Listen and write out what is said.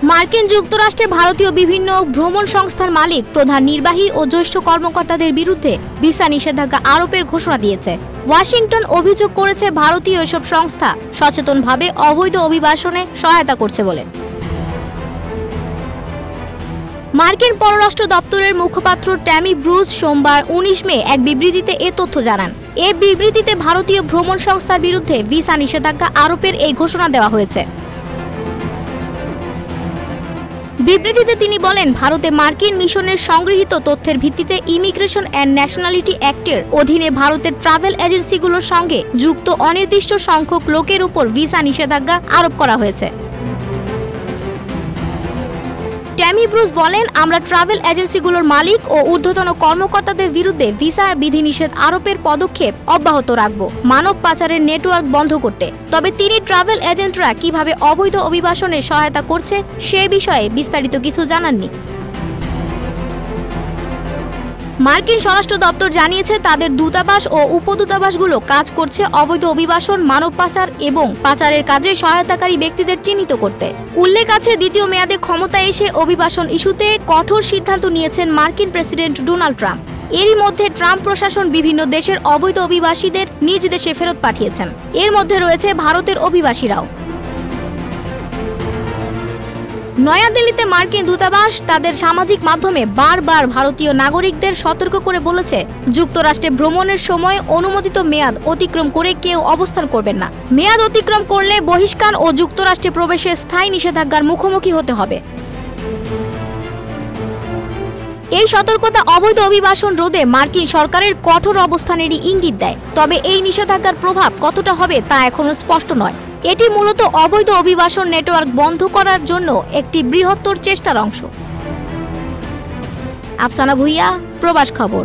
মার্কিন যুক্তরাষ্ট্রে ভারতীয় বিভিন্ন ভ্রমণ সংস্থার মালিক, প্রধান নির্বাহী ও জ্যেষ্ঠ কর্মকর্তাদের বিরুদ্ধে ভিসা নিষেধাজ্ঞা আরোপের ঘোষণা দিয়েছে। ওয়াশিংটন অভিযোগ করেছে ভারতীয় এসব সংস্থা সচেতনভাবে অবৈধ অভিবাসনে সহায়তা করছে বলে। মার্কিন পররাষ্ট্র দপ্তরের মুখপাত্র ট্যামি ব্রুস সোমবার 19 মে এক বিবৃতিতে এ তথ্য জানান। এই বিবৃতিতে ভারতীয় ভ্রমণ সংস্থার বিরুদ্ধে ভিসা নিষেধাজ্ঞা আরোপের এই ঘোষণা দেওয়া হয়েছে। বিবৃতিতে তিনি বলেন, ভারতে মার্কিন মিশনের সংগৃহীত তথ্যের ভিত্তিতে ইমিগ্রেশন অ্যান্ড ন্যাশনালিটি অ্যাক্টের অধীনে ভারতের ট্রাভেল এজেন্সিগুলোর সঙ্গে যুক্ত অনির্দিষ্ট সংখ্যক লোকের উপর ভিসা নিষেধাজ্ঞা আরোপ করা হয়েছে। ট্যামি ব্রুস বলেন, আমরা ট্রাভেল এজেন্সিগুলোর মালিক ও ঊর্ধ্বতন কর্মকর্তাদের বিরুদ্ধে ভিসা বিধিনিষেধ আরোপের পদক্ষেপ অব্যাহত রাখব, মানব পাচারের নেটওয়ার্ক বন্ধ করতে। তবে তিনি ট্রাভেল এজেন্টরা কিভাবে অবৈধ অভিবাসনে সহায়তা করছে সে বিষয়ে বিস্তারিত কিছু জানাননি। মার্কিন স্বরাষ্ট্র দপ্তর জানিয়েছে তাদের দূতাবাস ও উপদূতাবাসগুলো কাজ করছে অবৈধ অভিবাসন, মানব পাচার এবং পাচারের কাজে সহায়তাকারী ব্যক্তিদের চিহ্নিত করতে। উল্লেখ আছে, দ্বিতীয় মেয়াদে ক্ষমতায় এসে অভিবাসন ইস্যুতে কঠোর সিদ্ধান্ত নিয়েছেন মার্কিন প্রেসিডেন্ট ডোনাল্ড ট্রাম্প। এরই মধ্যে ট্রাম্প প্রশাসন বিভিন্ন দেশের অবৈধ অভিবাসীদের নিজ দেশে ফেরত পাঠিয়েছেন। এর মধ্যে রয়েছে ভারতের অভিবাসীরাও। নয়াদিল্লিতে মার্কিন দূতাবাস তাদের সামাজিক মাধ্যমে বারবার ভারতীয় নাগরিকদের সতর্ক করে বলেছে, যুক্তরাষ্ট্রে ভ্রমণের সময় অনুমোদিত মেয়াদ অতিক্রম করে কেউ অবস্থান করবেন না। মেয়াদ অতিক্রম করলে বহিষ্কার ও যুক্তরাষ্ট্রে প্রবেশে স্থায়ী নিষেধাজ্ঞার মুখোমুখি হতে হবে। এই সতর্কতা অবৈধ অভিবাসন রোধে মার্কিন সরকারের কঠোর অবস্থানেরই ইঙ্গিত দেয়। তবে এই নিষেধাজ্ঞার প্রভাব কতটা হবে তা এখনো স্পষ্ট নয়। এটি মূলত অবৈধ অভিবাসন নেটওয়ার্ক বন্ধ করার জন্য একটি বৃহত্তর চেষ্টার অংশ। আফসানা ভুইয়া, প্রবাস খবর।